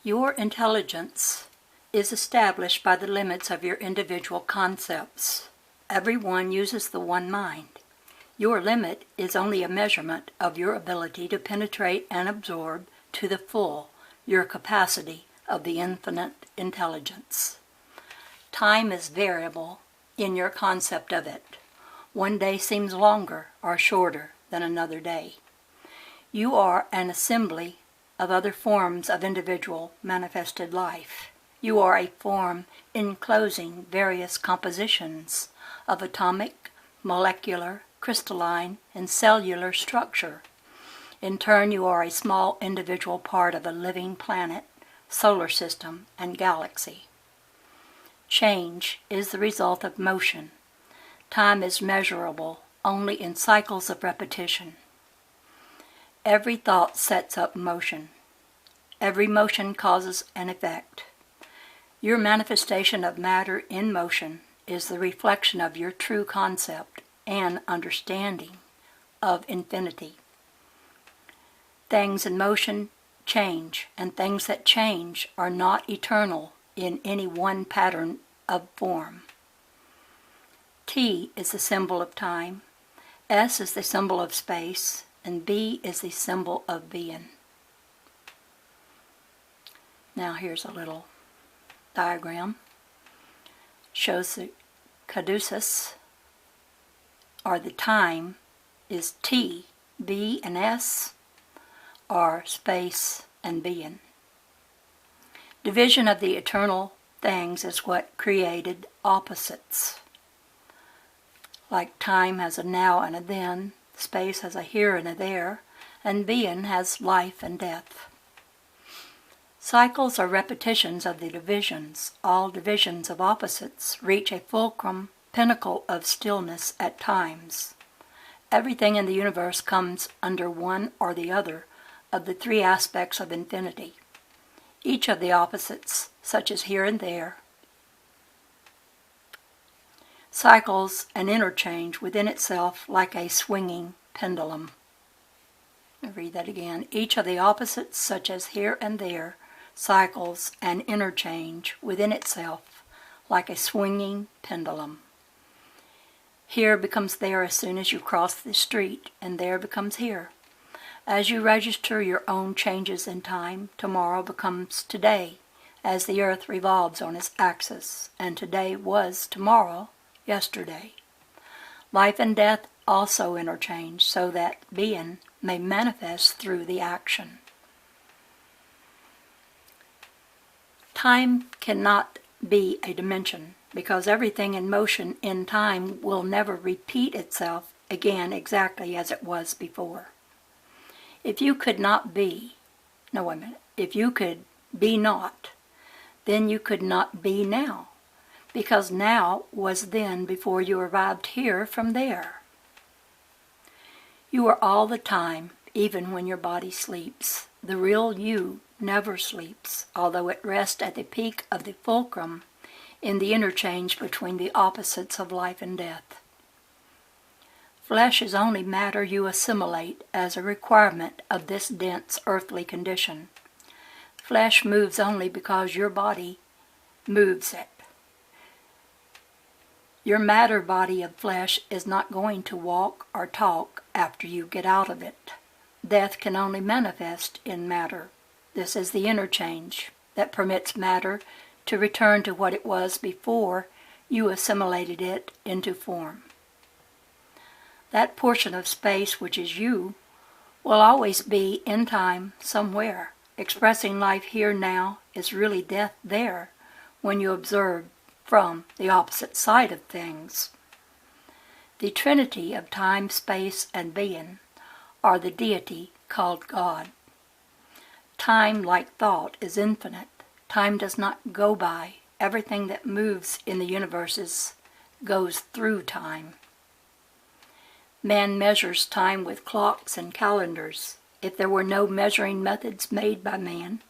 Your intelligence is established by the limits of your individual concepts. Everyone uses the one mind. Your limit is only a measurement of your ability to penetrate and absorb to the full your capacity of the infinite intelligence. Time is variable in your concept of it. One day seems longer or shorter than another day. You are an assembly of other forms of individual manifested life. You are a form enclosing various compositions of atomic, molecular, crystalline, and cellular structure. In turn, you are a small individual part of a living planet, solar system, and galaxy. Change is the result of motion. Time is measurable only in cycles of repetition. Every thought sets up motion. Every motion causes an effect. Your manifestation of matter in motion is the reflection of your true concept and understanding of infinity. Things in motion change, and things that change are not eternal in any one pattern of form. T is the symbol of time, S is the symbol of space, and B is the symbol of being. Now here's a little diagram. Shows the caduceus, or the time, is T. B and S are space and being. Division of the eternal things is what created opposites. Like time has a now and a then, space has a here and a there, and being has life and death. Cycles are repetitions of the divisions. All divisions of opposites reach a fulcrum pinnacle of stillness at times. Everything in the universe comes under one or the other of the three aspects of infinity. Each of the opposites, such as here and there, cycles and interchange within itself like a swinging pendulum. I'll read that again. Each of the opposites, such as here and there, cycles and interchange within itself like a swinging pendulum. Here becomes there as soon as you cross the street, and there becomes here. As you register your own changes in time, tomorrow becomes today, as the earth revolves on its axis, and today was tomorrow, yesterday. Life and death also interchange, so that being may manifest through the action. Time cannot be a dimension, because everything in motion in time will never repeat itself again exactly as it was before. If you could not be, if you could be not, then you could not be now, because now was then before you arrived here from there. You are all the time, even when your body sleeps. The real you never sleeps, although it rests at the peak of the fulcrum in the interchange between the opposites of life and death. Flesh is only matter you assimilate as a requirement of this dense earthly condition. Flesh moves only because your body moves it. Your matter body of flesh is not going to walk or talk after you get out of it. Death can only manifest in matter. This is the interchange that permits matter to return to what it was before you assimilated it into form. That portion of space which is you will always be in time somewhere. Expressing life here now is really death there when you observe from the opposite side of things. The trinity of time, space, and being are the deity called God. Time, like thought, is infinite. Time does not go by. Everything that moves in the universes goes through time. Man measures time with clocks and calendars. If there were no measuring methods made by man,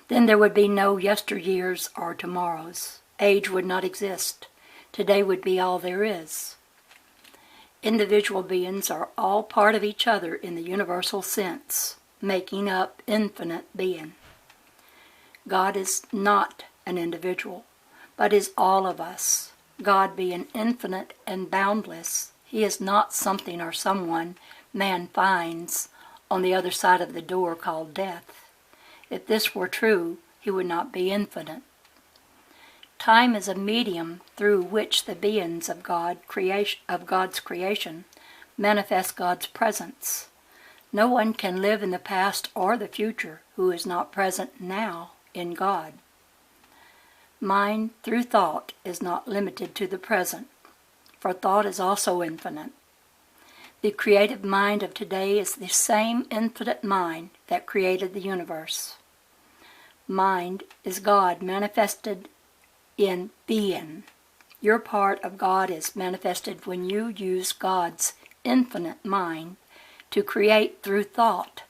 then there would be no yesteryears or tomorrows. Age would not exist. Today would be all there is. Individual beings are all part of each other in the universal sense, making up infinite being. God is not an individual, but is all of us. God being infinite and boundless, He is not something or someone man finds on the other side of the door called death. If this were true, He would not be infinite. Time is a medium through which the beings of God's creation manifest God's presence. No one can live in the past or the future who is not present now in God. Mind through thought is not limited to the present, for thought is also infinite. The creative mind of today is the same infinite mind that created the universe. Mind is God manifested in being. Your part of God is manifested when you use God's infinite mind to create through thought.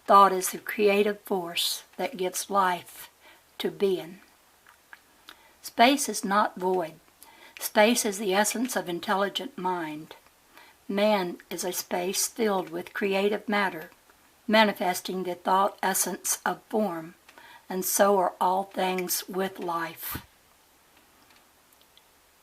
Thought is the creative force that gives life to being. Space is not void. Space is the essence of intelligent mind. Man is a space filled with creative matter, manifesting the thought essence of form, and so are all things with life.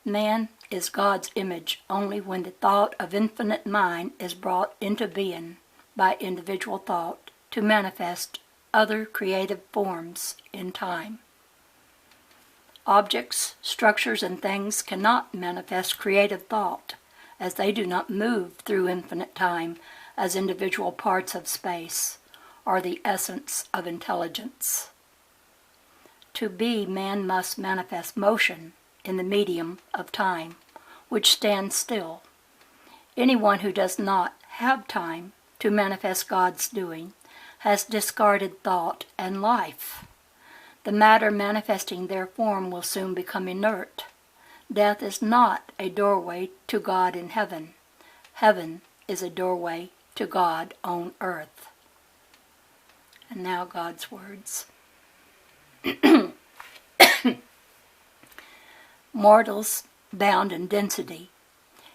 Man is God's image only when the thought of infinite mind is brought into being by individual thought to manifest other creative forms in time. Objects, structures, and things cannot manifest creative thought, as they do not move through infinite time as individual parts of space, or the essence of intelligence. To be, man must manifest motion in the medium of time, which stands still. Anyone who does not have time to manifest God's doing has discarded thought and life. The matter manifesting their form will soon become inert. Death is not a doorway to God in heaven. Heaven is a doorway to God on earth. And now God's words. Mortals bound in density,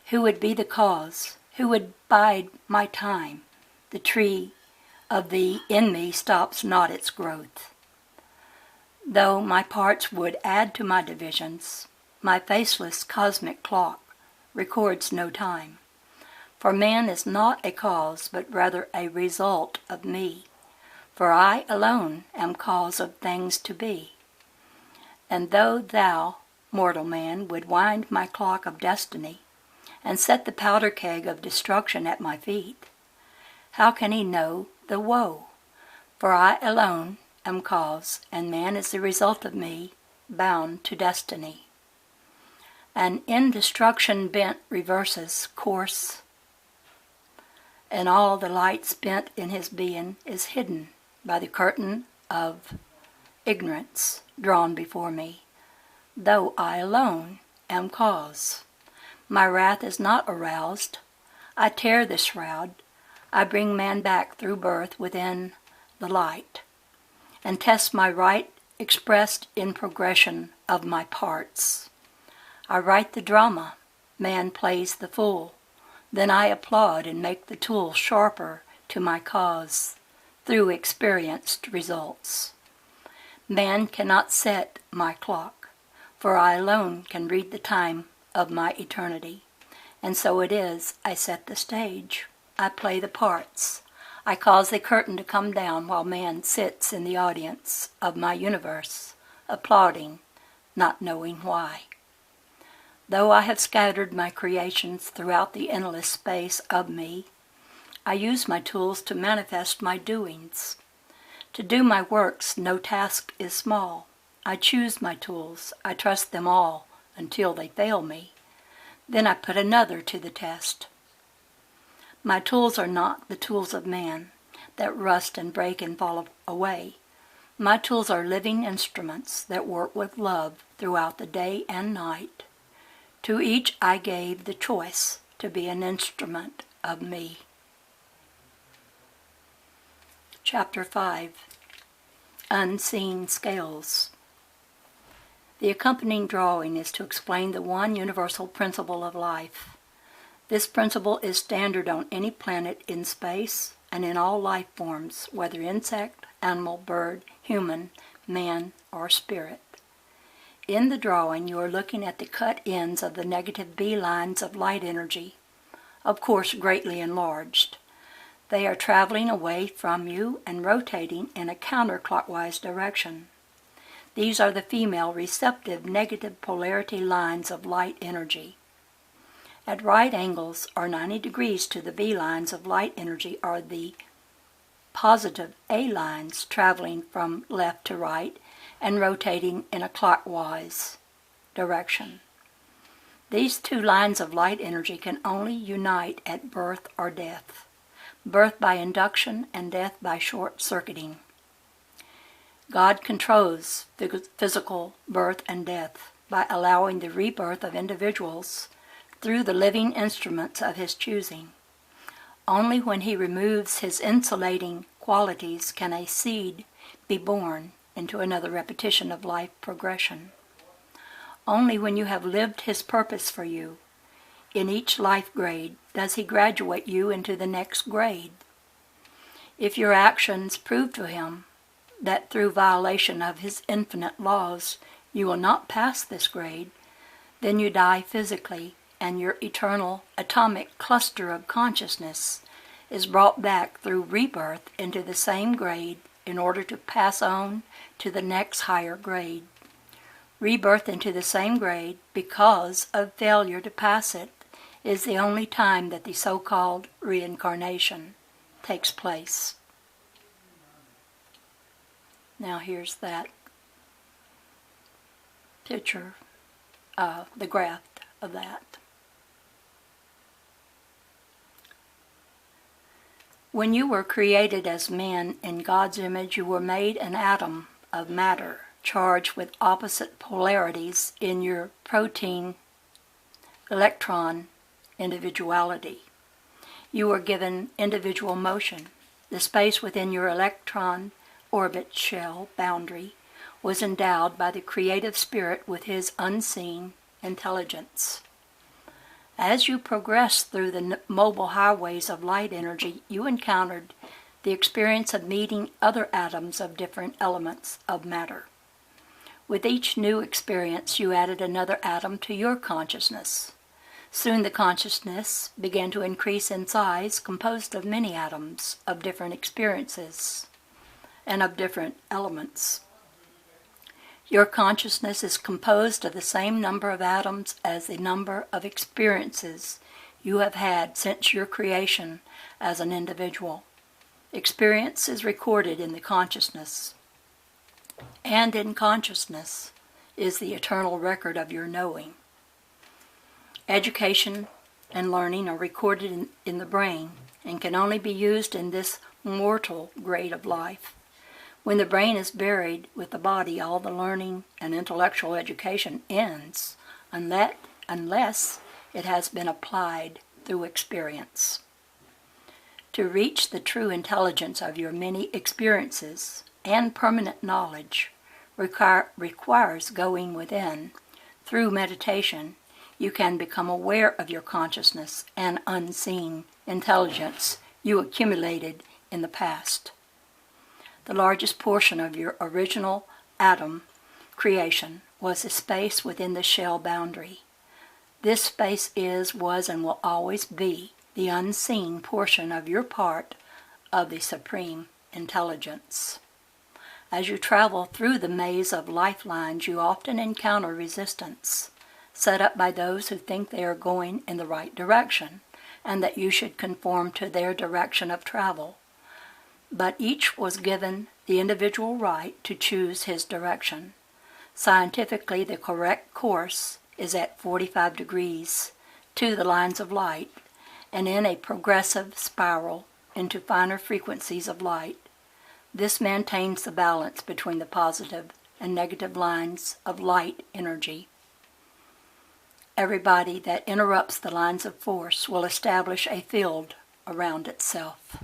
who would be the cause? Who would bide my time? The tree of thee in me stops not its growth. Though my parts would add to my divisions, my faceless cosmic clock records no time. For man is not a cause, but rather a result of me. For I alone am cause of things to be. And though thou, mortal man, would wind my clock of destiny, and set the powder keg of destruction at my feet, how can he know the woe? For I alone am cause, and man is the result of me, bound to destiny. And in destruction bent reverses course, and all the light spent in his being is hidden by the curtain of ignorance drawn before me, though I alone am cause. My wrath is not aroused. I tear the shroud. I bring man back through birth within the light, and test my right expressed in progression of my parts. I write the drama, man plays the fool, then I applaud and make the tool sharper to my cause through experienced results. Man cannot set my clock, for I alone can read the time of my eternity. And so it is, I set the stage. I play the parts. I cause the curtain to come down while man sits in the audience of my universe, applauding, not knowing why. Though I have scattered my creations throughout the endless space of me, I use my tools to manifest my doings. To do my works, no task is small. I choose my tools. I trust them all until they fail me. Then I put another to the test. My tools are not the tools of man that rust and break and fall away. My tools are living instruments that work with love throughout the day and night. To each I gave the choice to be an instrument of me. Chapter 5. Unseen Scales. The accompanying drawing is to explain the one universal principle of life. This principle is standard on any planet in space and in all life forms, whether insect, animal, bird, human, man, or spirit. In the drawing, you are looking at the cut ends of the negative B lines of light energy, of course greatly enlarged. They are traveling away from you and rotating in a counterclockwise direction. These are the female receptive negative polarity lines of light energy. At right angles, or 90 degrees to the B lines of light energy, are the positive A lines traveling from left to right and rotating in a clockwise direction. These two lines of light energy can only unite at birth or death. Birth by induction and death by short-circuiting. God controls physical birth and death by allowing the rebirth of individuals through the living instruments of His choosing. Only when He removes His insulating qualities can a seed be born into another repetition of life progression. Only when you have lived His purpose for you in each life grade does He graduate you into the next grade. If your actions prove to Him that through violation of His infinite laws you will not pass this grade, then you die physically, and your eternal atomic cluster of consciousness is brought back through rebirth into the same grade in order to pass on to the next higher grade. Rebirth into the same grade because of failure to pass it is the only time that the so-called reincarnation takes place. Now here's that picture, the graph of that. When you were created as man in God's image, you were made an atom of matter charged with opposite polarities in your protein electron individuality. You were given individual motion. The space within your electron orbit shell boundary was endowed by the creative spirit with His unseen intelligence. As you progressed through the mobile highways of light energy, you encountered the experience of meeting other atoms of different elements of matter. With each new experience, you added another atom to your consciousness. Soon the consciousness began to increase in size, composed of many atoms of different experiences and of different elements. Your consciousness is composed of the same number of atoms as the number of experiences you have had since your creation as an individual. Experience is recorded in the consciousness, and in consciousness is the eternal record of your knowing. Education and learning are recorded in the brain and can only be used in this mortal grade of life. When the brain is buried with the body, all the learning and intellectual education ends unless it has been applied through experience. To reach the true intelligence of your many experiences and permanent knowledge requires going within. Through meditation, you can become aware of your consciousness and unseen intelligence you accumulated in the past. The largest portion of your original atom creation was the space within the shell boundary. This space is, was, and will always be the unseen portion of your part of the Supreme Intelligence. As you travel through the maze of lifelines, you often encounter resistance, set up by those who think they are going in the right direction, and that you should conform to their direction of travel. But each was given the individual right to choose his direction. Scientifically, the correct course is at 45 degrees to the lines of light and in a progressive spiral into finer frequencies of light. This maintains the balance between the positive and negative lines of light energy. Everybody that interrupts the lines of force will establish a field around itself.